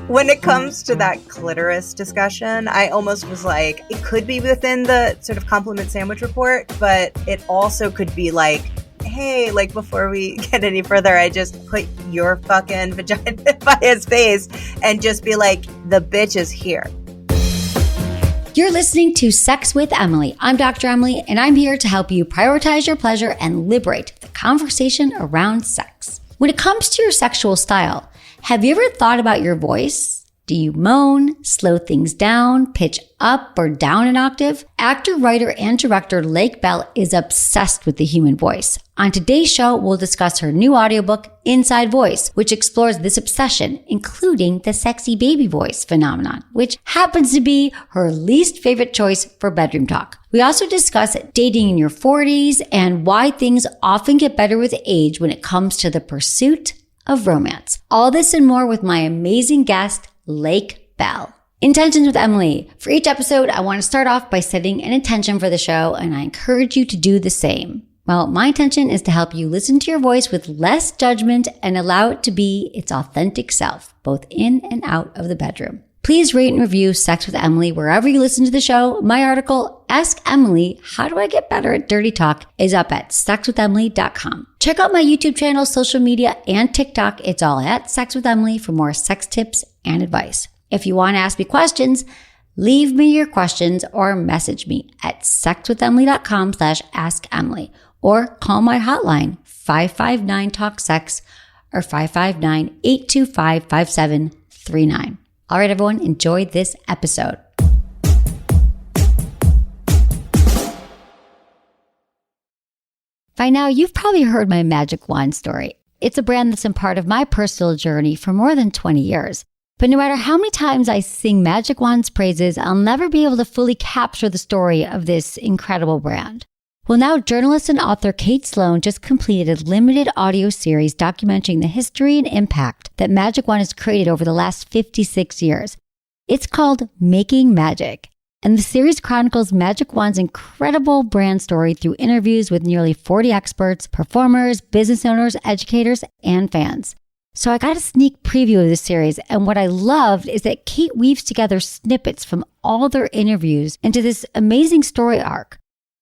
When it comes to that clitoris discussion, I almost was like, it could be within the sort of compliment sandwich report, but it also could be like, hey, like before we get any further, I just put your fucking vagina by his face and just be like, the bitch is here. You're listening to Sex with Emily. I'm Dr. Emily, and I'm here to help you prioritize your pleasure and liberate the conversation around sex. When it comes to your sexual style, have you ever thought about your voice? Do you moan, slow things down, pitch up or down an octave? Actor, writer, and director Lake Bell is obsessed with the human voice. On today's show, we'll discuss her new audiobook, Inside Voice, which explores this obsession, including the sexy baby voice phenomenon, which happens to be her least favorite choice for bedroom talk. We also discuss dating in your 40s and why things often get better with age when it comes to the pursuit of romance. All this and more with my amazing guest, Lake Bell. Intentions with Emily. For each episode, I want to start off by setting an intention for the show, and I encourage you to do the same. Well, my intention is to help you listen to your voice with less judgment and allow it to be its authentic self, both in and out of the bedroom. Please rate and review Sex with Emily wherever you listen to the show. My article, Ask Emily, How Do I Get Better at Dirty Talk, is up at sexwithemily.com. Check out my YouTube channel, social media, and TikTok. It's all at Sex with Emily for more sex tips and advice. If you want to ask me questions, leave me your questions or message me at sexwithemily.com/assemily or call my hotline 559-TALK-SEX or 559-825-5739. All right, everyone, enjoy this episode. By now, you've probably heard my Magic Wand story. It's a brand that's been part of my personal journey for more than 20 years. But no matter how many times I sing Magic Wand's praises, I'll never be able to fully capture the story of this incredible brand. Well, now journalist and author Kate Sloan just completed a limited audio series documenting the history and impact that Magic Wand has created over the last 56 years. It's called Making Magic, and the series chronicles Magic Wand's incredible brand story through interviews with nearly 40 experts, performers, business owners, educators, and fans. So I got a sneak preview of the series, and what I loved is that Kate weaves together snippets from all their interviews into this amazing story arc.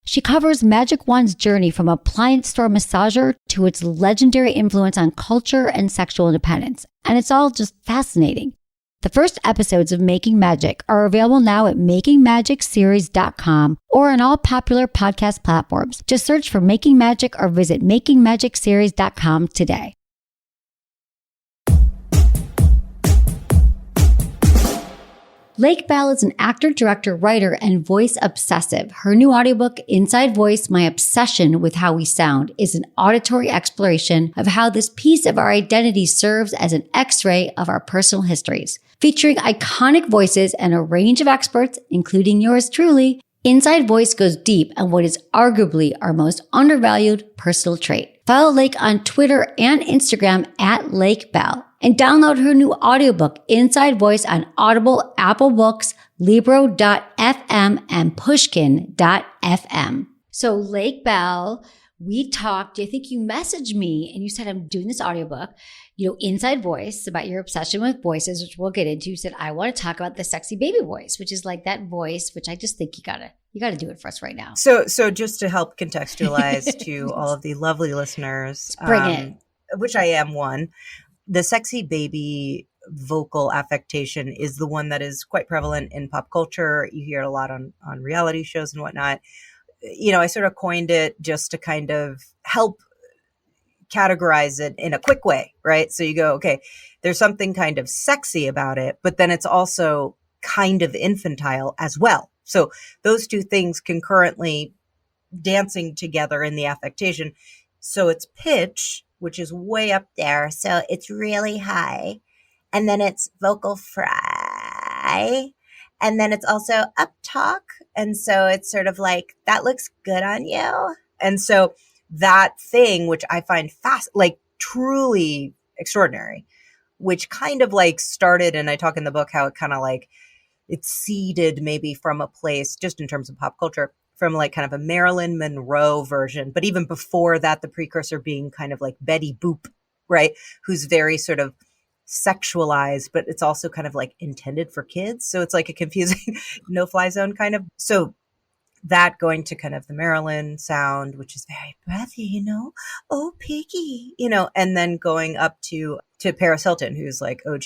She covers Magic Wand's journey from appliance store massager to its legendary influence on culture and sexual independence, and it's all just fascinating. The first episodes of Making Magic are available now at makingmagicseries.com or on all popular podcast platforms. Just search for Making Magic or visit makingmagicseries.com today. Lake Bell is an actor, director, writer, and voice obsessive. Her new audiobook, Inside Voice, My Obsession with How We Sound, is an auditory exploration of how this piece of our identity serves as an X-ray of our personal histories. Featuring iconic voices and a range of experts, including yours truly, Inside Voice goes deep on what is arguably our most undervalued personal trait. Follow Lake on Twitter and Instagram at Lake Bell. And download her new audiobook, Inside Voice, on Audible, Apple Books, Libro.fm, and Pushkin.fm. So Lake Bell, we talked, I think you messaged me and you said, I'm doing this audiobook, Inside Voice, about your obsession with voices, which we'll get into. You said, I want to talk about the sexy baby voice, which is like that voice, which I just think you gotta do it for us right now. So just to help contextualize to all of the lovely listeners, bring it. Which I am one. The sexy baby vocal affectation is the one that is quite prevalent in pop culture. You hear it a lot on reality shows and whatnot. I sort of coined it just to kind of help categorize it in a quick way, right? So you go, okay, there's something kind of sexy about it, but then it's also kind of infantile as well. So those two things concurrently dancing together in the affectation. So it's pitch, which is way up there. So it's really high. And then it's vocal fry. And then it's also up talk. And so it's sort of like, that looks good on you. And so that thing, which I find truly extraordinary, which kind of like started, and I talk in the book how it kind of like, it seeded maybe from a place, just in terms of pop culture, from like kind of a Marilyn Monroe version. But even before that, the precursor being kind of like Betty Boop, right? Who's very sort of sexualized, but it's also kind of like intended for kids. So it's like a confusing no-fly zone kind of. So that going to kind of the Maryland sound, which is very breathy, oh, piggy, and then going up to Paris Hilton, who's like OG,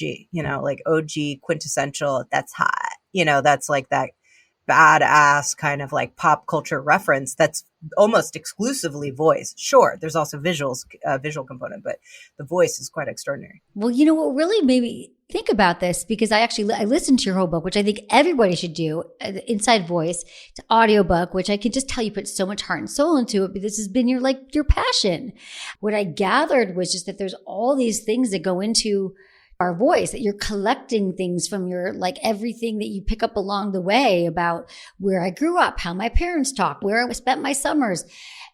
like OG quintessential. That's hot. That's like that badass kind of like pop culture reference that's almost exclusively voice. Sure, there's also visual component, but the voice is quite extraordinary. Well, what really made me think about this, because I listened to your whole book, which I think everybody should do, Inside Voice. It's an audiobook, which I can just tell you put so much heart and soul into it, but this has been your passion. What I gathered was just that there's all these things that go into our voice, that you're collecting things from your, like everything that you pick up along the way about where I grew up, how my parents talked, where I spent my summers.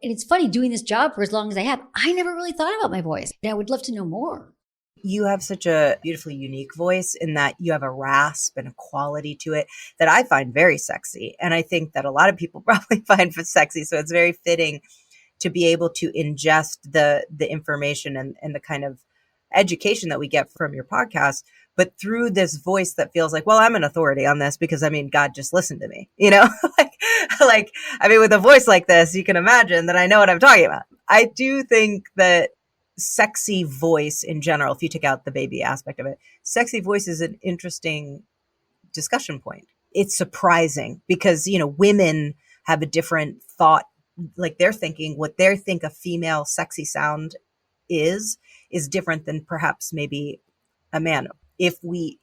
And it's funny doing this job for as long as I have, I never really thought about my voice. And I would love to know more. You have such a beautifully unique voice in that you have a rasp and a quality to it that I find very sexy. And I think that a lot of people probably find sexy. So it's very fitting to be able to ingest the information and the kind of education that we get from your podcast, but through this voice that feels like, well, I'm an authority on this because God just listened to me, with a voice like this, you can imagine that I know what I'm talking about. I do think that sexy voice in general, if you take out the baby aspect of it, sexy voice is an interesting discussion point. It's surprising because, women have a different thought, like they're thinking what they think a female sexy sound is different than perhaps maybe a man. If we,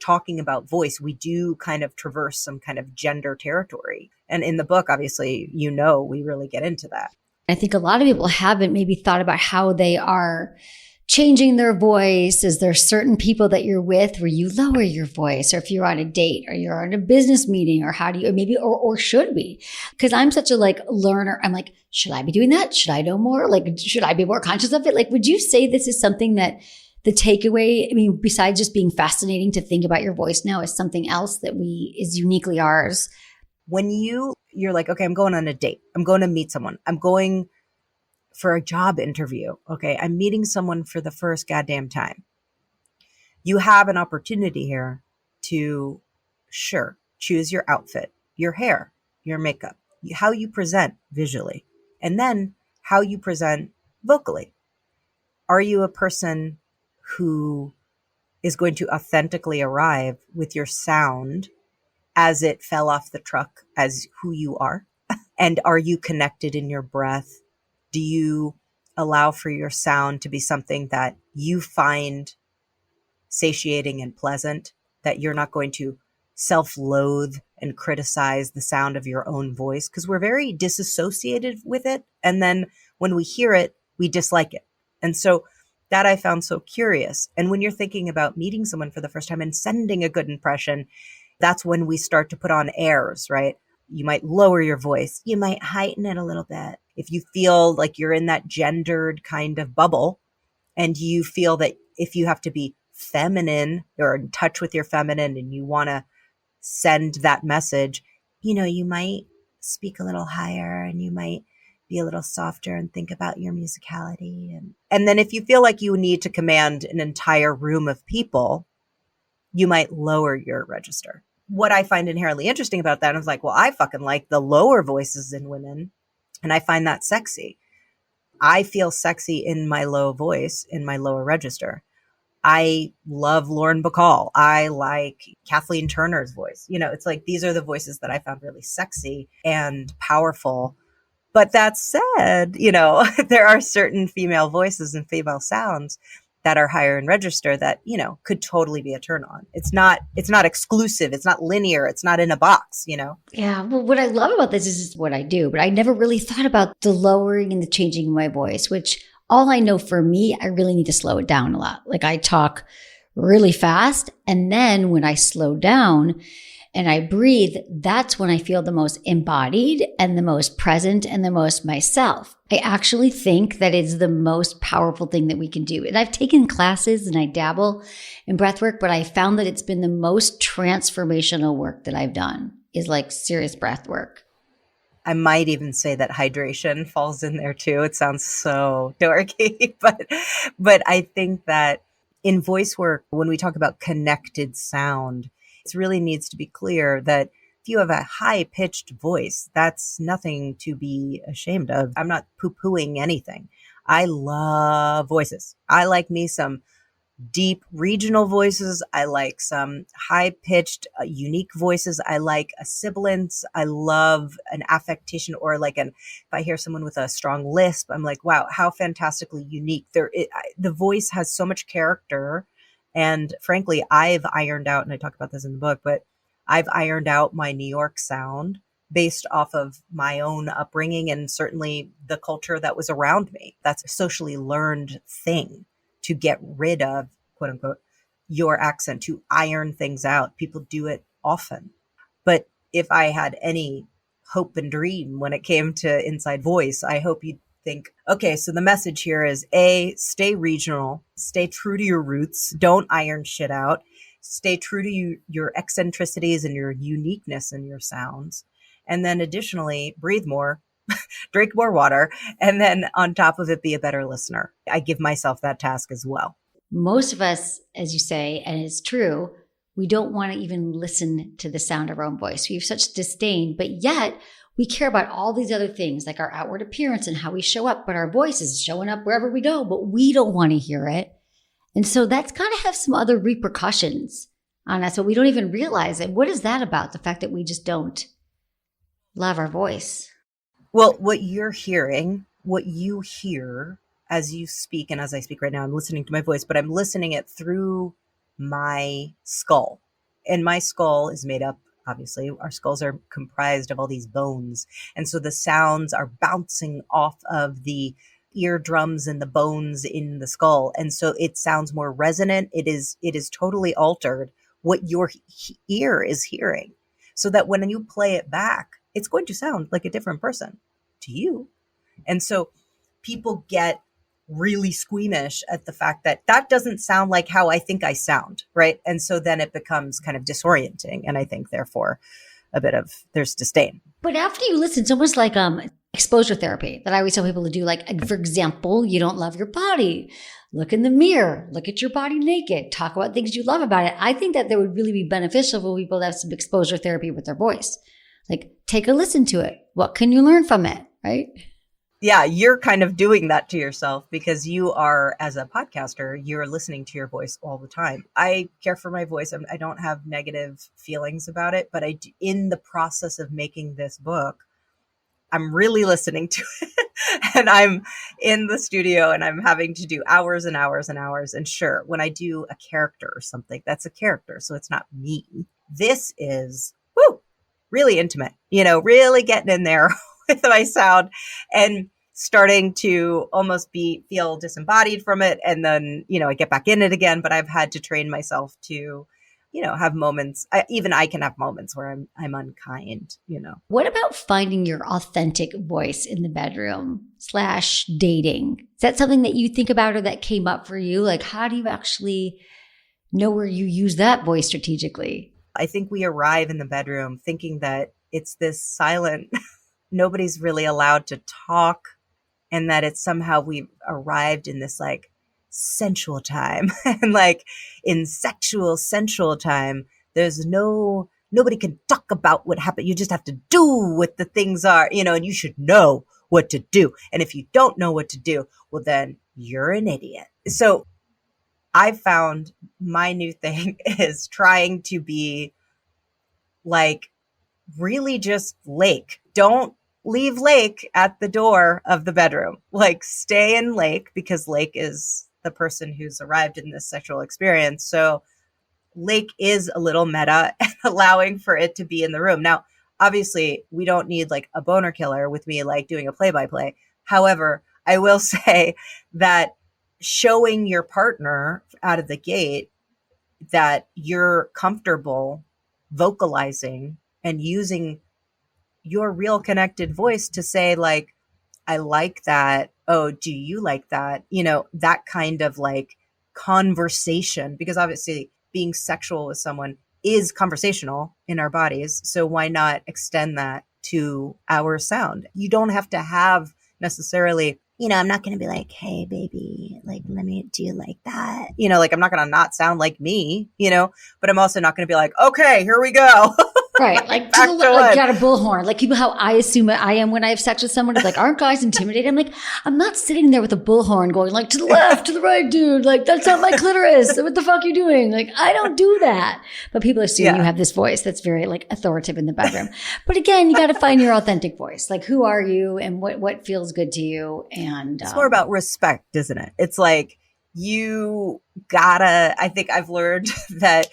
talking about voice, we do kind of traverse some kind of gender territory. And in the book, obviously, we really get into that. I think a lot of people haven't maybe thought about how they are changing their voice. Is there certain people that you're with where you lower your voice, or if you're on a date or you're on a business meeting, or how do you, or maybe, or should we? Because I'm such a learner. I'm like, should I be doing that? Should I know more? Should I be more conscious of it? Would you say this is something that the takeaway, besides just being fascinating to think about your voice now, is something else that is uniquely ours? When you're like, okay, I'm going on a date. I'm going to meet someone. I'm going for a job interview. Okay, I'm meeting someone for the first goddamn time. You have an opportunity here to, choose your outfit, your hair, your makeup, how you present visually, and then how you present vocally. Are you a person who is going to authentically arrive with your sound as it fell off the truck as who you are? And are you connected in your breath? Do you allow for your sound to be something that you find satiating and pleasant, that you're not going to self-loathe and criticize the sound of your own voice? Because we're very disassociated with it. And then when we hear it, we dislike it. And so that I found so curious. And when you're thinking about meeting someone for the first time and sending a good impression, that's when we start to put on airs, right? You might lower your voice. You might heighten it a little bit. If you feel like you're in that gendered kind of bubble and you feel that if you have to be feminine or in touch with your feminine and you want to send that message, you might speak a little higher and you might be a little softer and think about your musicality. And then if you feel like you need to command an entire room of people, you might lower your register. What I find inherently interesting about that is I fucking like the lower voices in women, and I find that sexy. I feel sexy in my low voice, in my lower register. I love Lauren Bacall. I like Kathleen Turner's voice. It's like these are the voices that I found really sexy and powerful. But that said, there are certain female voices and female sounds that are higher in register that, could totally be a turn on. It's not exclusive. It's not linear. It's not in a box, Yeah. Well, what I love about this is what I do, but I never really thought about the lowering and the changing of my voice, which all I know for me, I really need to slow it down a lot. I talk really fast. And then when I slow down and I breathe, that's when I feel the most embodied and the most present and the most myself. I actually think that it's the most powerful thing that we can do. And I've taken classes and I dabble in breath work, but I found that it's been the most transformational work that I've done is serious breath work. I might even say that hydration falls in there too. It sounds so dorky, but I think that in voice work, when we talk about connected sound, it really needs to be clear that if you have a high pitched voice, that's nothing to be ashamed of. I'm not poo pooing anything. I love voices. I like me some deep regional voices. I like some high pitched, unique voices. I like a sibilance. I love an affectation or if I hear someone with a strong lisp, I'm like, wow, how fantastically unique. The voice has so much character. And frankly, I've ironed out, and I talk about this in the book, but I've ironed out my New York sound based off of my own upbringing and certainly the culture that was around me. That's a socially learned thing to get rid of, quote unquote, your accent, to iron things out. People do it often. But if I had any hope and dream when it came to inside voice, I hope you'd think, okay, so the message here is A, stay regional, stay true to your roots, don't iron shit out, stay true to your eccentricities and your uniqueness in your sounds. And then additionally, breathe more, drink more water, and then on top of it, be a better listener. I give myself that task as well. Most of us, as you say, and it's true, we don't want to even listen to the sound of our own voice. We have such disdain, but yet we care about all these other things like our outward appearance and how we show up, but our voice is showing up wherever we go, but we don't want to hear it. And so that's kind of have some other repercussions on us, but we don't even realize it. What is that about? The fact that we just don't love our voice? Well, what you hear as you speak, and as I speak right now, I'm listening to my voice, but I'm listening it through my skull. And my skull is made up, obviously, our skulls are comprised of all these bones. And so the sounds are bouncing off of the eardrums and the bones in the skull. And so it sounds more resonant. It is totally altered what your ear is hearing. So that when you play it back, it's going to sound like a different person to you. And so people get really squeamish at the fact that that doesn't sound like how I think I sound, right? And so then it becomes kind of disorienting. And I think therefore there's disdain. But after you listen, it's almost like exposure therapy that I always tell people to do. Like, for example, you don't love your body. Look in the mirror, look at your body naked, talk about things you love about it. I think that would really be beneficial for people to have some exposure therapy with their voice. Like, take a listen to it. What can you learn from it, right? Yeah, you're kind of doing that to yourself because you are, as a podcaster, you're listening to your voice all the time. I care for my voice. I don't have negative feelings about it, but in the process of making this book, I'm really listening to it. And I'm in the studio and I'm having to do hours and hours and hours. And sure, when I do a character or something, that's a character. So it's not me. This is, really intimate, really getting in there with my sound and starting to almost feel disembodied from it. And then, I get back in it again, but I've had to train myself to, have moments. I can have moments where I'm unkind, What about finding your authentic voice in the bedroom / dating? Is that something that you think about or that came up for you? Like, how do you actually know where you use that voice strategically? I think we arrive in the bedroom thinking that it's this silent, nobody's really allowed to talk, and that it's somehow we've arrived in this like sensual time. And like in sexual, sensual time, nobody can talk about what happened. You just have to do what the things are, and you should know what to do. And if you don't know what to do, well, then you're an idiot. So I've found my new thing is trying to be like really just Lake. Don't leave Lake at the door of the bedroom. Like stay in Lake because Lake is the person who's arrived in this sexual experience. So Lake is a little meta and allowing for it to be in the room. Now, obviously, we don't need like a boner killer with me like doing a play-by-play. However, I will say that showing your partner out of the gate that you're comfortable vocalizing and using your real connected voice to say like, I like that. Oh, do you like that? That kind of like conversation, because obviously being sexual with someone is conversational in our bodies. So why not extend that to our sound? You don't have to have necessarily I'm not going to be like, hey, baby, like, let me do you like that. Like, I'm not going to not sound like me, but I'm also not going to be like, okay, here we go. Right, like to the Back to like you what? got a bullhorn, like how I assume I am when I have sex with someone. It's like, aren't guys intimidated? I'm like, I'm not sitting there with a bullhorn going like to the left, to the right, dude. Like that's not my clitoris. What the fuck are you doing? Like I don't do that. But people assume you Yeah. have this voice that's very like authoritative in the bedroom. But again, you got to find your authentic voice. Like who are you and what feels good to you? And It's more about respect, isn't it? It's like I think I've learned that,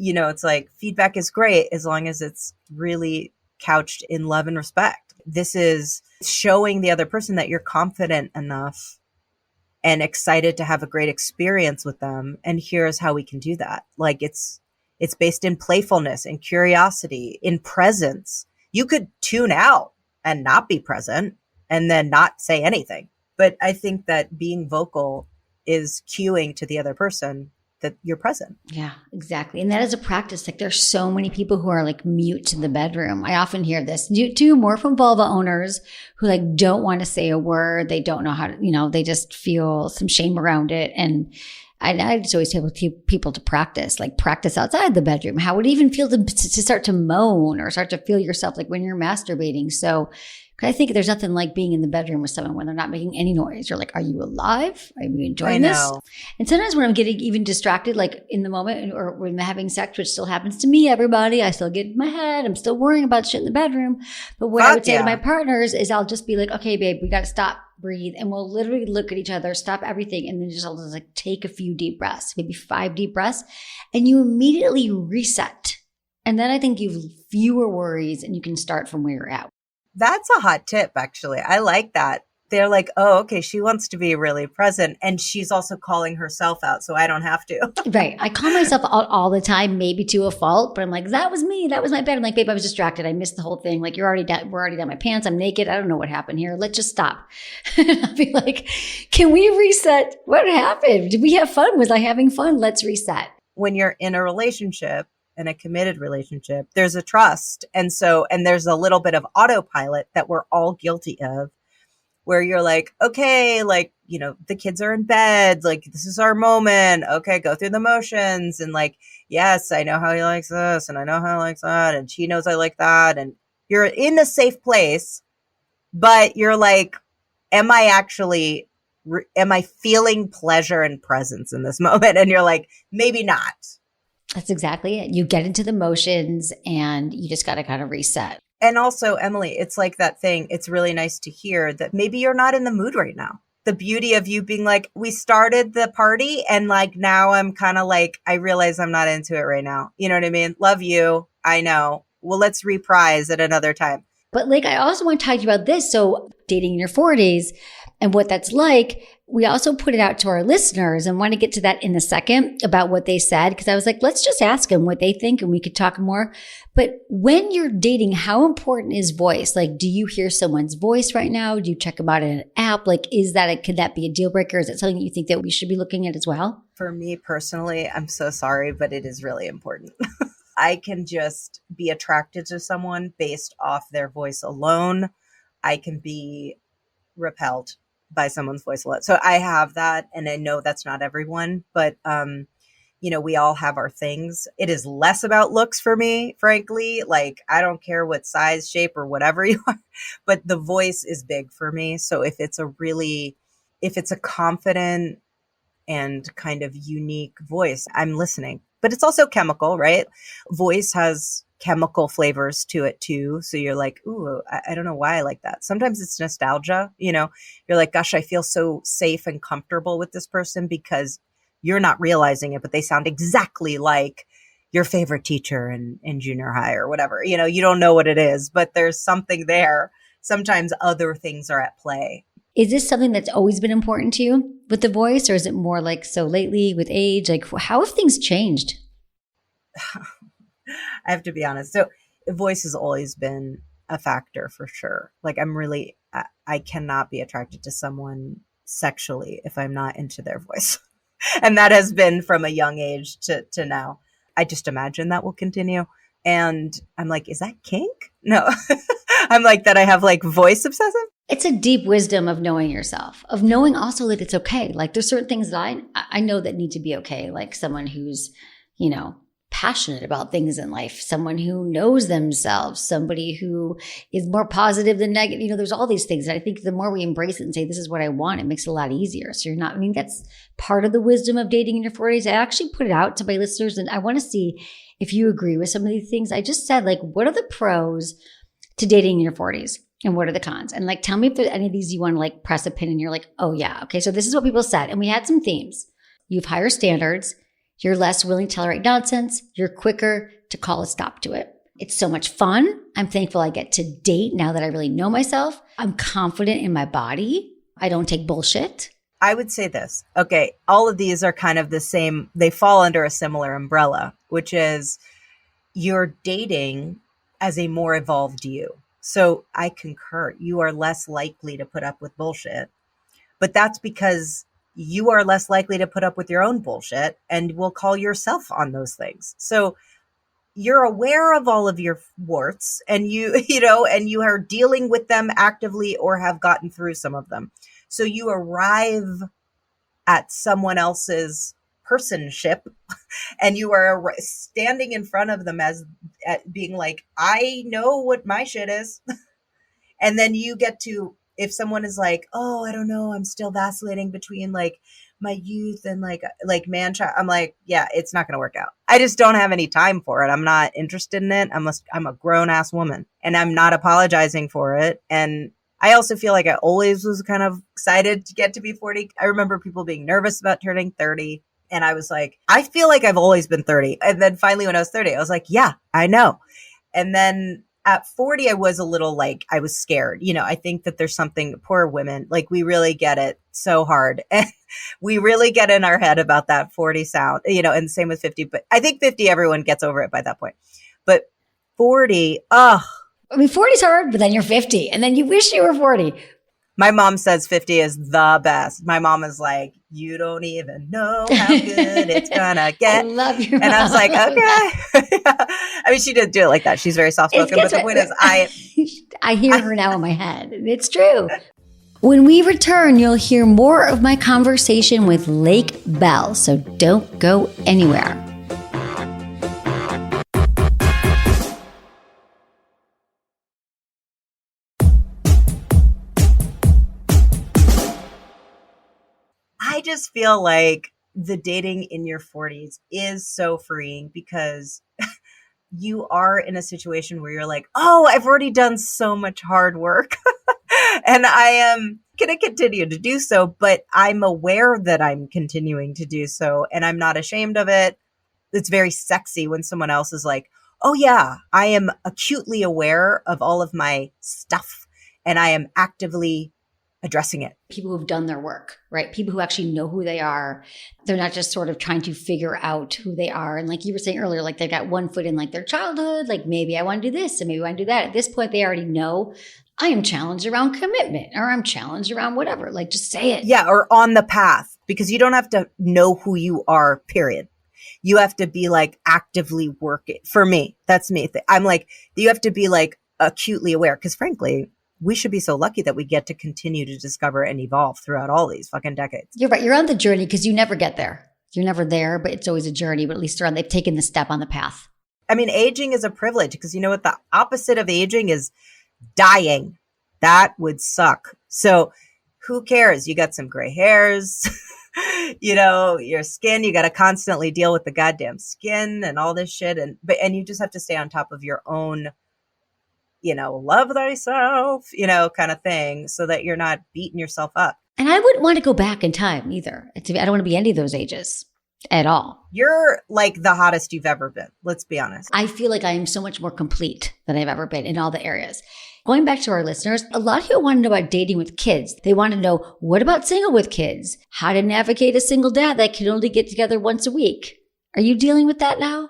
it's like feedback is great as long as it's really couched in love and respect. This is showing the other person that you're confident enough and excited to have a great experience with them. And here's how we can do that. Like it's based in playfulness and curiosity, in presence. You could tune out and not be present and then not say anything. But I think that being vocal is cueing to the other person that you're present. yeah, exactly. And that is a practice. Like there's so many people who are like mute in the bedroom. I often hear this too, more from vulva owners who like don't want to say a word. They don't know how to, they just feel some shame around it. And I just always tell people to practice outside the bedroom. How would it even feel to start to moan or start to feel yourself like when you're masturbating? So I think there's nothing like being in the bedroom with someone when they're not making any noise. You're like, are you alive? Are you enjoying this? And sometimes when I'm getting even distracted, like in the moment or when I'm having sex, which still happens to me, everybody, I still get in my head. I'm still worrying about shit in the bedroom. But what I would say to my partners is I'll just be like, okay, babe, we got to stop, breathe. And we'll literally look at each other, stop everything. And then I'll just like take a few deep breaths, maybe 5 deep breaths. And you immediately reset. And then I think you've fewer worries and you can start from where you're at. That's a hot tip, actually. I like that. They're like, oh, okay, she wants to be really present. And she's also calling herself out, so I don't have to. Right. I call myself out all the time, maybe to a fault, but I'm like, that was me. That was my bed. I'm like, babe, I was distracted. I missed the whole thing. Like, we're already down my pants. I'm naked. I don't know what happened here. Let's just stop. And I'll be like, can we reset? What happened? Did we have fun? Was I having fun? Let's reset. When you're in a relationship, in a committed relationship, there's a trust. And there's a little bit of autopilot that we're all guilty of, where you're like, okay, like, the kids are in bed. Like, this is our moment. Okay, go through the motions. And like, yes, I know how he likes this and I know how he likes that. And she knows I like that. And you're in a safe place, but you're like, am I feeling pleasure and presence in this moment? And you're like, maybe not. That's exactly it. You get into the motions and you just got to kind of reset. And also, Emily, it's like that thing. It's really nice to hear that maybe you're not in the mood right now. The beauty of you being like, we started the party and like now I'm kind of like, I realize I'm not into it right now. You know what I mean? Love you. I know. Well, let's reprise at another time. But like, I also want to talk to you about this. So dating in your 40s and what that's like. We also put it out to our listeners and want to get to that in a second about what they said. Cause I was like, let's just ask them what they think and we could talk more. But when you're dating, how important is voice? Like, do you hear someone's voice right now? Do you check them out in an app? Like, could that be a deal breaker? Is it something that you think that we should be looking at as well? For me personally, I'm so sorry, but it is really important. I can just be attracted to someone based off their voice alone. I can be repelled by someone's voice alone. So I have that. And I know that's not everyone, but, we all have our things. It is less about looks for me, frankly. Like, I don't care what size, shape, or whatever you are, but the voice is big for me. So if it's a confident and kind of unique voice, I'm listening. But it's also chemical, right? Voice has chemical flavors to it too. So you're like, ooh, I don't know why I like that. Sometimes it's nostalgia, you're like, gosh, I feel so safe and comfortable with this person because you're not realizing it, but they sound exactly like your favorite teacher in junior high or whatever. You don't know what it is, but there's something there. Sometimes other things are at play. Is this something that's always been important to you with the voice, or is it more like so lately with age? Like, how have things changed? I have to be honest. So voice has always been a factor for sure. Like I cannot be attracted to someone sexually if I'm not into their voice. And that has been from a young age to now. I just imagine that will continue. And I'm like, is that kink? No. I'm like that I have like voice obsessive. It's a deep wisdom of knowing yourself, of knowing also that it's okay. Like there's certain things that I know that need to be okay. Like someone who's, passionate about things in life, someone who knows themselves, somebody who is more positive than negative. There's all these things. And I think the more we embrace it and say, this is what I want, it makes it a lot easier. So that's part of the wisdom of dating in your 40s. I actually put it out to my listeners and I want to see if you agree with some of these things. I just said, like, what are the pros to dating in your 40s? And what are the cons? And like, tell me if there's any of these you want to like press a pin and you're like, oh yeah, okay. So this is what people said. And we had some themes. You have higher standards. You're less willing to tolerate nonsense. You're quicker to call a stop to it. It's so much fun. I'm thankful I get to date now that I really know myself. I'm confident in my body. I don't take bullshit. I would say this. Okay, all of these are kind of the same. They fall under a similar umbrella, which is you're dating as a more evolved you. So I concur. You are less likely to put up with bullshit. But that's because you are less likely to put up with your own bullshit and will call yourself on those things. So you're aware of all of your warts and and you are dealing with them actively or have gotten through some of them. So you arrive at someone else's personship and you are standing in front of them as being like, I know what my shit is. And then you get to, if someone is like, oh, I don't know, I'm still vacillating between like my youth and like man child, I'm like, yeah, it's not going to work out. I just don't have any time for it. I'm not interested in it. I'm a grown ass woman and I'm not apologizing for it. And I also feel like I always was kind of excited to get to be 40. I remember people being nervous about turning 30. And I was like, I feel like I've always been 30. And then finally when I was 30, I was like, yeah, I know. And then at 40, I was a little like, I was scared. I think that there's something, poor women, like we really get it so hard. And we really get in our head about that 40 sound, and same with 50. But I think 50, everyone gets over it by that point. But 40, 40 is hard, but then you're 50 and then you wish you were 40. My mom says 50 is the best. My mom is like, you don't even know how good it's gonna get. I love your mom. And I was like, okay. I mean, she didn't do it like that. She's very soft-spoken. But the point is, I hear her now in my head. It's true. When we return, you'll hear more of my conversation with Lake Bell. So don't go anywhere. I just feel like the dating in your 40s is so freeing because you are in a situation where you're like, oh, I've already done so much hard work and I am going to continue to do so, but I'm aware that I'm continuing to do so and I'm not ashamed of it. It's very sexy when someone else is like, oh yeah, I am acutely aware of all of my stuff and I am actively addressing it. People who've done their work, right? People who actually know who they are. They're not just sort of trying to figure out who they are. And like you were saying earlier, like they've got one foot in like their childhood, like maybe I want to do this and maybe I want to do that. At this point, they already know I am challenged around commitment or I'm challenged around whatever. Like just say it. Yeah, or on the path, because you don't have to know who you are, period. You have to be like actively working. For me, that's me. I'm like, you have to be like acutely aware because frankly, we should be so lucky that we get to continue to discover and evolve throughout all these fucking decades. You're right. You're on the journey because you never get there. You're never there, but it's always a journey. But at least they've taken the step on the path. I mean, aging is a privilege because you know what? The opposite of aging is dying. That would suck. So who cares? You got some gray hairs, your skin, you got to constantly deal with the goddamn skin and all this shit. And you just have to stay on top of your own, love thyself, kind of thing so that you're not beating yourself up. And I wouldn't want to go back in time either. I don't want to be any of those ages at all. You're like the hottest you've ever been. Let's be honest. I feel like I am so much more complete than I've ever been in all the areas. Going back to our listeners, a lot of you want to know about dating with kids. They want to know, what about single with kids? How to navigate a single dad that can only get together once a week. Are you dealing with that now?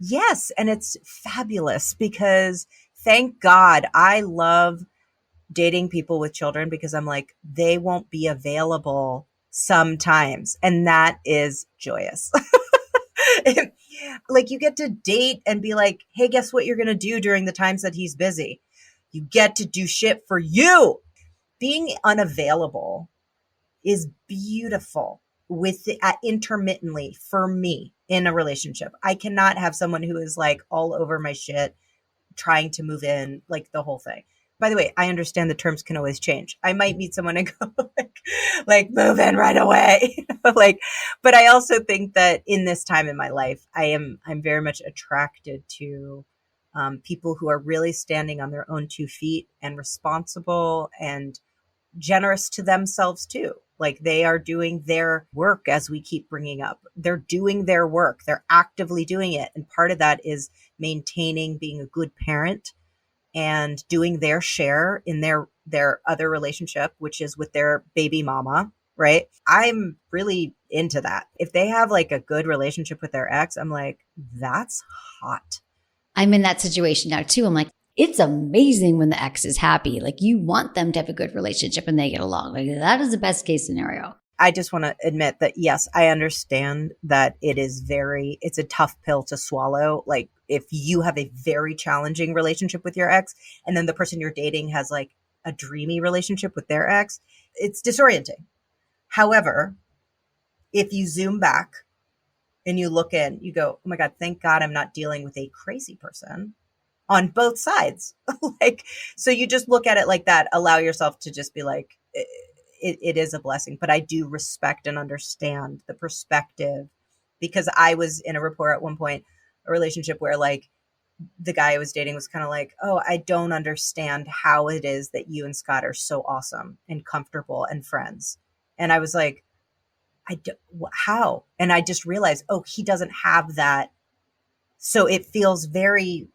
Yes. And it's fabulous because thank God I love dating people with children because I'm like, they won't be available sometimes. And that is joyous. Like you get to date and be like, hey, guess what you're going to do during the times that he's busy? You get to do shit for you. being unavailable is beautiful intermittently for me in a relationship. I cannot have someone who is like all over my shit, trying to move in, like the whole thing. By the way, I understand the terms can always change. I might meet someone and go like move in right away. Like, but I also think that in this time in my life, I'm very much attracted to people who are really standing on their own 2 feet and responsible and generous to themselves too. Like they are doing their work, as we keep bringing up. They're doing their work. They're actively doing it. And part of that is maintaining being a good parent and doing their share in their other relationship, which is with their baby mama, right? I'm really into that. If they have like a good relationship with their ex, I'm like, that's hot. I'm in that situation now too. I'm like, it's amazing when the ex is happy. Like you want them to have a good relationship and they get along. Like that is the best case scenario. I just want to admit that, yes, I understand that it's a tough pill to swallow. Like if you have a very challenging relationship with your ex and then the person you're dating has like a dreamy relationship with their ex, it's disorienting. However, if you zoom back and you look in, you go, oh my God, thank God I'm not dealing with a crazy person on both sides. Like, so you just look at it like that, allow yourself to just be like, it is a blessing, but I do respect and understand the perspective, because I was in a rapport at one point, a relationship where like the guy I was dating was kind of like, oh, I don't understand how it is that you and Scott are so awesome and comfortable and friends. And I was like, how? And I just realized, oh, he doesn't have that. So it feels very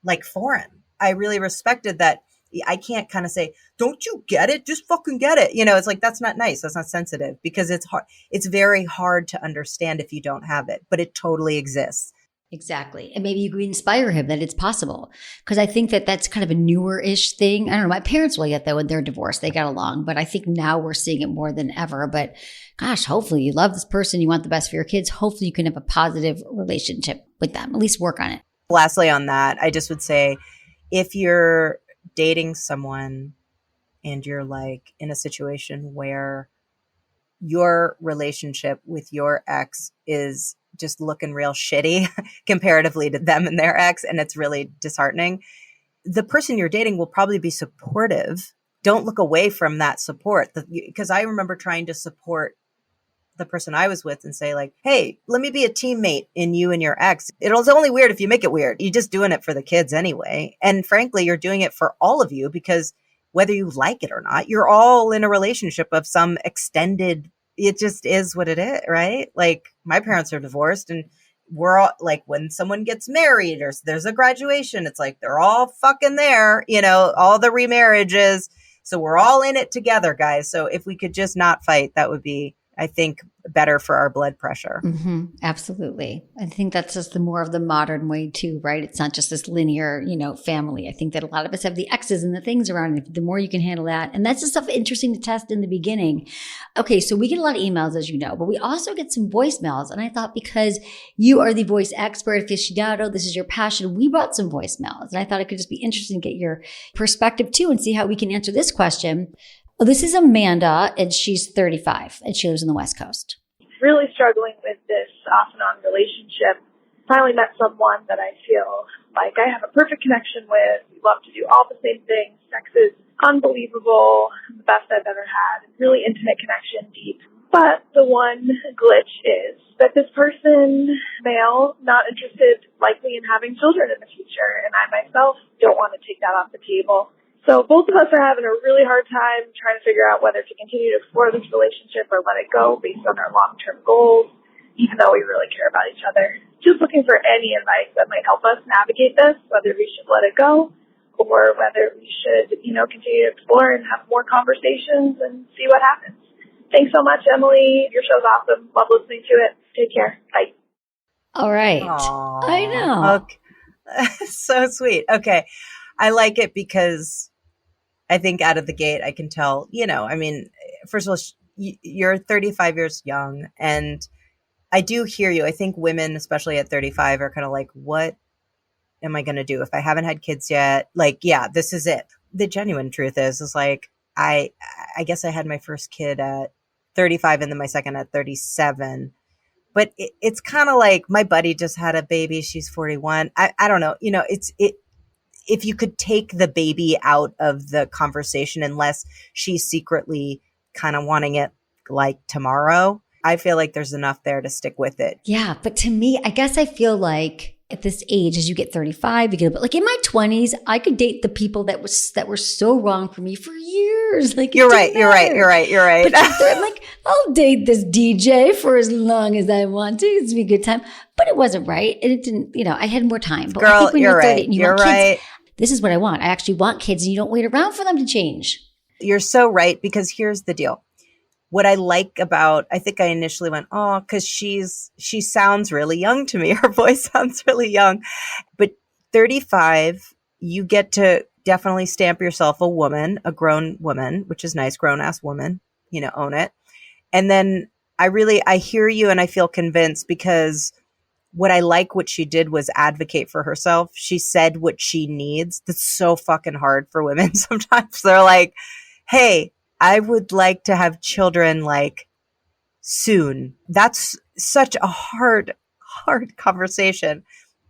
like foreign. I really respected that. I can't kind of say, don't you get it? Just fucking get it. You know, it's like, that's not nice. That's not sensitive, because it's hard. It's very hard to understand if you don't have it, but it totally exists. Exactly. And maybe you could inspire him that it's possible. Because I think that that's kind of a newer-ish thing. I don't know. My parents will get that when they're divorced. They got along. But I think now we're seeing it more than ever. But gosh, hopefully you love this person. You want the best for your kids. Hopefully you can have a positive relationship with them. At least work on it. Lastly on that, I just would say, if you're dating someone and you're like in a situation where your relationship with your ex is just looking real shitty comparatively to them and their ex, and it's really disheartening, the person you're dating will probably be supportive. Don't look away from that support, because I remember trying to support the person I was with and say like, hey, let me be a teammate in you and your ex. It's only weird if you make it weird. You're just doing it for the kids anyway. And frankly, you're doing it for all of you, because whether you like it or not, you're all in a relationship of some extended, it just is what it is, right? Like my parents are divorced, and we're all like, when someone gets married or there's a graduation, it's like, they're all fucking there, you know, all the remarriages. So we're all in it together, guys. So if we could just not fight, that would be, I think, better for our blood pressure. Mm-hmm. Absolutely. I think that's just the more of the modern way too, right? It's not just this linear, family. I think that a lot of us have the X's and the things around it. The more you can handle that. And that's the stuff interesting to test in the beginning. Okay. So we get a lot of emails, as you know, but we also get some voicemails. And I thought, because you are the voice expert, aficionado, this is your passion, we brought some voicemails. And I thought it could just be interesting to get your perspective too and see how we can answer this question. Well, this is Amanda, and she's 35, and she lives in the West Coast. Really struggling with this off and on relationship. Finally met someone that I feel like I have a perfect connection with. We love to do all the same things. Sex is unbelievable, the best I've ever had. Really intimate connection, deep. But the one glitch is that this person, male, not interested likely in having children in the future, and I myself don't want to take that off the table. So both of us are having a really hard time trying to figure out whether to continue to explore this relationship or let it go based on our long-term goals, even though we really care about each other. Just looking for any advice that might help us navigate this, whether we should let it go or whether we should, continue to explore and have more conversations and see what happens. Thanks so much, Emily. Your show's awesome. Love listening to it. Take care. Bye. All right. Aww. I know. Okay. So sweet. Okay. I like it because I think out of the gate, I can tell, first of all, you're 35 years young, and I do hear you. I think women, especially at 35, are kind of like, what am I going to do if I haven't had kids yet? Like, yeah, this is it. The genuine truth is like, I guess I had my first kid at 35 and then my second at 37. But it's kind of like my buddy just had a baby. She's 41. I don't know. If you could take the baby out of the conversation, unless she's secretly kind of wanting it like tomorrow, I feel like there's enough there to stick with it. Yeah. But to me, I guess I feel like at this age, as you get 35, you get a bit like in my 20s, I could date the people that were so wrong for me for years. Like you're right. But I'm like, I'll date this DJ for as long as I want to. It's be a good time. But it wasn't right. And it didn't, I had more time. But I Girl, think when you're you're 30 right. and you You're want kids, right. this is what I want. I actually want kids, and you don't wait around for them to change. You're so right, because here's the deal. What I like about, I think I initially went, oh, because she sounds really young to me. Her voice sounds really young. But 35, you get to definitely stamp yourself a woman, a grown woman, which is nice, grown ass woman, own it. And then I hear you and I feel convinced, because what she did was advocate for herself. She said what she needs. That's so fucking hard for women sometimes. They're like, hey, I would like to have children like soon. That's such a hard conversation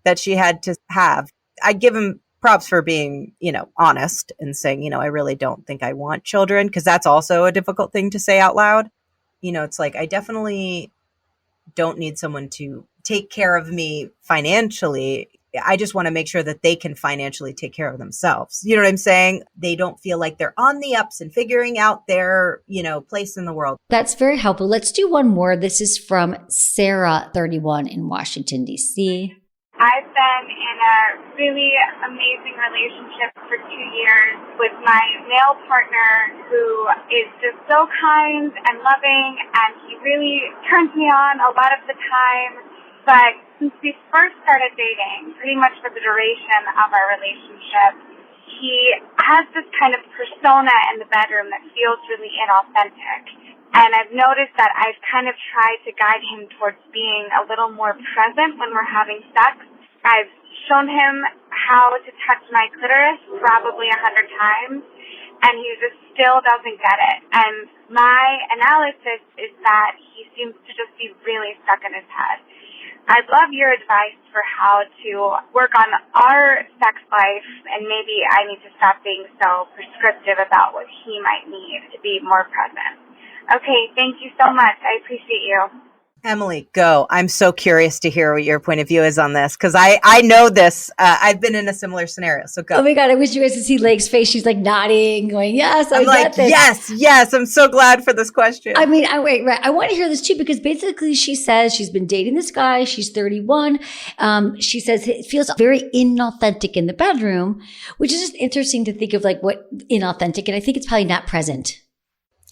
that she had to have. I give him props for being, honest and saying, I really don't think I want children, because that's also a difficult thing to say out loud. It's like, I definitely don't need someone to take care of me financially. I just want to make sure that they can financially take care of themselves. You know what I'm saying? They don't feel like they're on the ups and figuring out their, place in the world. That's very helpful. Let's do one more. This is from Sarah, 31 in Washington, D.C. I've been in a really amazing relationship for 2 years with my male partner, who is just so kind and loving, and he really turns me on a lot of the time. But since we first started dating, pretty much for the duration of our relationship, he has this kind of persona in the bedroom that feels really inauthentic. And I've noticed that I've kind of tried to guide him towards being a little more present when we're having sex. I've shown him how to touch my clitoris probably 100 times, and he just still doesn't get it. And my analysis is that he seems to just be really stuck in his head. I'd love your advice for how to work on our sex life, and maybe I need to stop being so prescriptive about what he might need to be more present. Okay, thank you so much. I appreciate you. Emily, go. I'm so curious to hear what your point of view is on this, because I know this. I've been in a similar scenario, so go. Oh my God, I wish you guys could see Lake's face. She's like nodding, going, yes, I like, get this. Yes. I'm so glad for this question. I mean, I want to hear this too, because basically she says she's been dating this guy. She's 31. She says it feels very inauthentic in the bedroom, which is just interesting to think of, like, what inauthentic. And I think it's probably not present.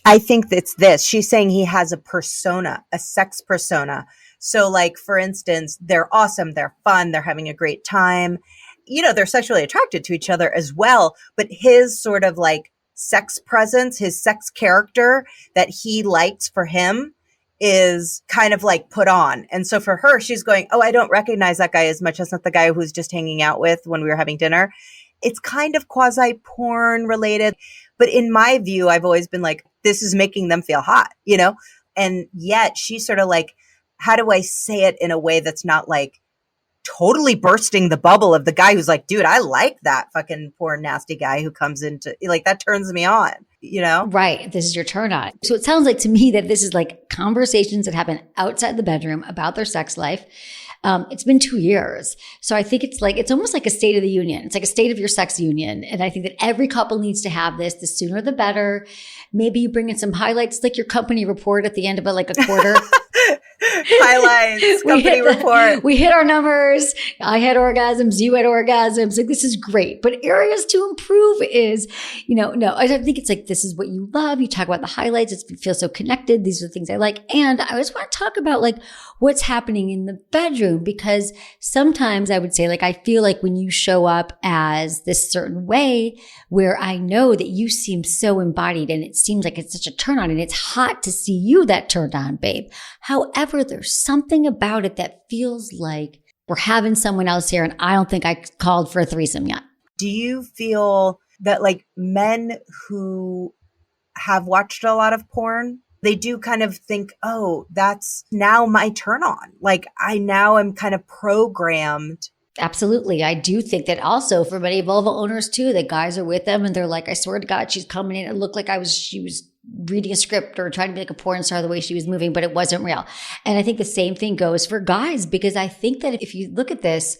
I think it's this. She's saying he has a persona, a sex persona. So, like, for instance, they're awesome, they're fun, they're having a great time. They're sexually attracted to each other as well. But his sort of like sex presence, his sex character that he likes for him is kind of like put on. And so for her, she's going, oh, I don't recognize that guy as much as not the guy who's just hanging out with when we were having dinner. It's kind of quasi porn related. But in my view, I've always been like, this is making them feel hot, And yet she's sort of like, how do I say it in a way that's not like totally bursting the bubble of the guy who's like, dude, I like that fucking poor nasty guy who comes into, like, that turns me on, Right. This is your turn on. So it sounds like to me that this is like conversations that happen outside the bedroom about their sex life. It's been 2 years. So I think it's almost like a state of the union. It's like a state of your sex union. And I think that every couple needs to have this. The sooner the better. Maybe you bring in some highlights, like your company report at the end of a quarter. Highlights, company report. We hit our numbers. I had orgasms. You had orgasms. Like, this is great. But areas to improve is, no, I think it's like, this is what you love. You talk about the highlights. It feels so connected. These are the things I like. And I just want to talk about like what's happening in the bedroom, because sometimes I would say, like, I feel like when you show up as this certain way where I know that you seem so embodied and it seems like it's such a turn on and it's hot to see you that turned on, babe. However, there's something about it that feels like we're having someone else here, and I don't think I called for a threesome yet. Do you feel that, like, men who have watched a lot of porn, they do kind of think, oh, that's now my turn on. Like I now am kind of programmed. Absolutely. I do think that also for many vulva owners too, that guys are with them and they're like, I swear to God, she's coming in. It looked like she was reading a script or trying to be like a porn star the way she was moving, but it wasn't real. And I think the same thing goes for guys, because I think that if you look at this,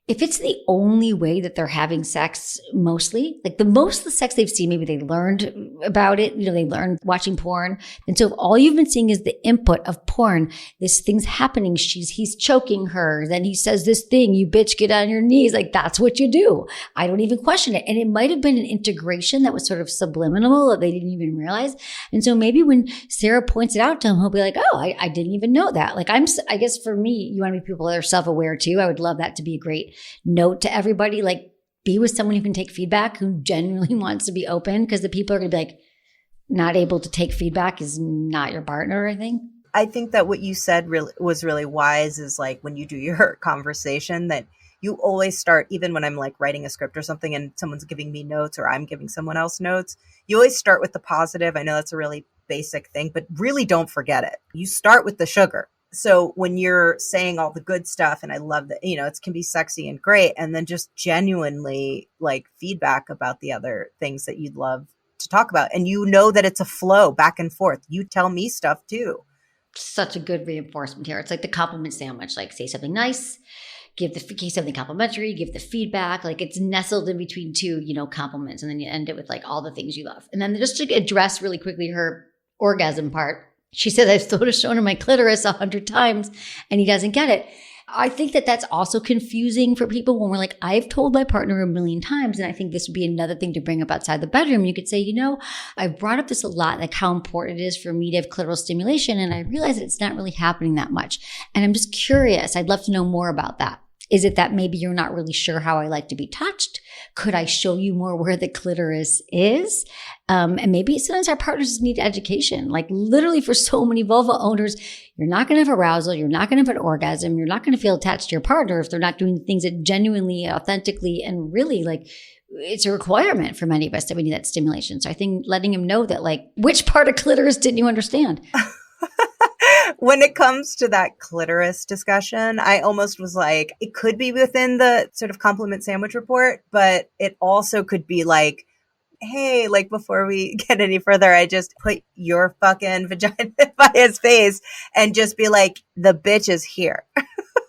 if it's the only way that they're having sex, mostly, like the most of the sex they've seen, maybe they learned about it, they learned watching porn. And so if all you've been seeing is the input of porn, this thing's happening, he's choking her, then he says this thing, you bitch, get on your knees. Like that's what you do. I don't even question it. And it might have been an integration that was sort of subliminal that they didn't even realize. And so maybe when Sarah points it out to him, he'll be like, oh, I didn't even know that. Like I guess for me, you want to be people that are self-aware too. I would love that to be a great note to everybody, like be with someone who can take feedback, who genuinely wants to be open, because the people are going to be like, not able to take feedback is not your partner, I think. I think that what you said was really wise is like when you do your conversation that you always start, even when I'm like writing a script or something and someone's giving me notes or I'm giving someone else notes, you always start with the positive. I know that's a really basic thing, but really don't forget it. You start with the sugar. So when you're saying all the good stuff, and I love that, it can be sexy and great, and then just genuinely like feedback about the other things that you'd love to talk about. And that it's a flow back and forth. You tell me stuff too. Such a good reinforcement here. It's like the compliment sandwich, like say something nice, give something complimentary, give the feedback, like it's nestled in between two, compliments. And then you end it with like all the things you love. And then just to address really quickly her orgasm part. She said, I've shown him my clitoris 100 times and he doesn't get it. I think that that's also confusing for people when we're like, I've told my partner 1,000,000 times. And I think this would be another thing to bring up outside the bedroom. You could say, I've brought up this a lot, like how important it is for me to have clitoral stimulation. And I realize that it's not really happening that much. And I'm just curious. I'd love to know more about that. Is it that maybe you're not really sure how I like to be touched? Could I show you more where the clitoris is? And maybe sometimes our partners need education. Like literally for so many vulva owners, you're not going to have arousal. You're not going to have an orgasm. You're not going to feel attached to your partner if they're not doing things that genuinely, authentically, and really like it's a requirement for many of us that we need that stimulation. So I think letting him know that like, which part of clitoris didn't you understand? When it comes to that clitoris discussion, I almost was like, it could be within the sort of compliment sandwich report, but it also could be like, hey, like before we get any further, I just put your fucking vagina by his face and just be like, the bitch is here.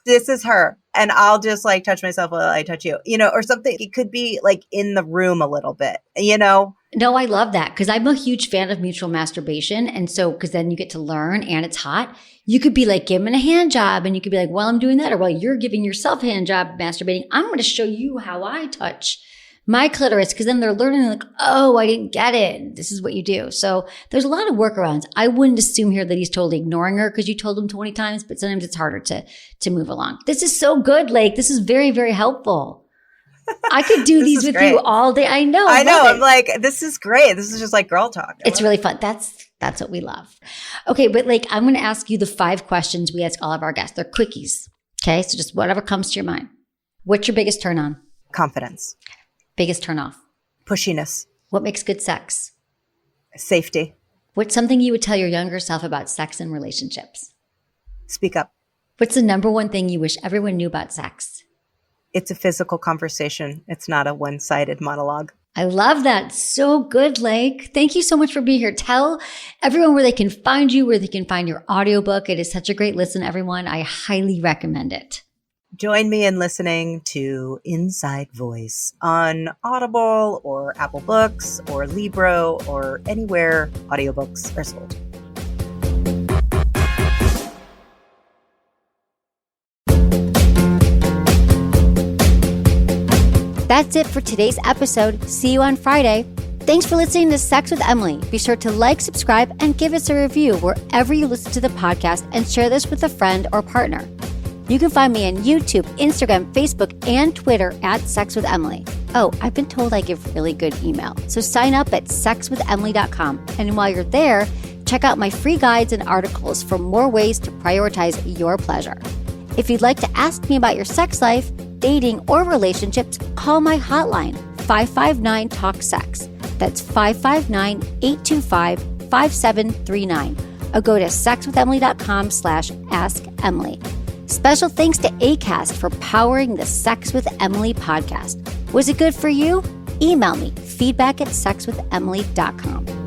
This is her. And I'll just like touch myself while I touch you, or something. It could be like in the room a little bit, No, I love that because I'm a huge fan of mutual masturbation. And so, because then you get to learn and it's hot. You could be like, give him a hand job. And you could be like, while I'm doing that, or while you're giving yourself a hand job masturbating, I'm going to show you how I touch my clitoris. Because then they're learning like, oh, I didn't get it. This is what you do. So there's a lot of workarounds. I wouldn't assume here that he's totally ignoring her because you told him 20 times, but sometimes it's harder to move along. This is so good, Lake. This is very, very helpful. I could do these with you all day. I know. I'm like, this is great. This is just like girl talk. It's really fun. That's what we love. Okay, but like, I'm going to ask you the 5 questions we ask all of our guests. They're quickies. Okay, so just whatever comes to your mind. What's your biggest turn on? Confidence. Biggest turn off? Pushiness. What makes good sex? Safety. What's something you would tell your younger self about sex and relationships? Speak up. What's the number one thing you wish everyone knew about sex? It's a physical conversation. It's not a one-sided monologue. I love that. So good, Lake. Thank you so much for being here. Tell everyone where they can find you, where they can find your audiobook. It is such a great listen, everyone. I highly recommend it. Join me in listening to Inside Voice on Audible or Apple Books or Libro or anywhere audiobooks are sold. That's it for today's episode. See you on Friday. Thanks for listening to Sex with Emily. Be sure to like, subscribe, and give us a review wherever you listen to the podcast and share this with a friend or partner. You can find me on YouTube, Instagram, Facebook, and Twitter at Sex with Emily. Oh, I've been told I give really good email. So sign up at sexwithemily.com. And while you're there, check out my free guides and articles for more ways to prioritize your pleasure. If you'd like to ask me about your sex life, dating, or relationships, call my hotline, 559-TALK-SEX. That's 559-825-5739. Or go to sexwithemily.com/askemily. Special thanks to Acast for powering the Sex with Emily podcast. Was it good for you? Email me, feedback@sexwithemily.com.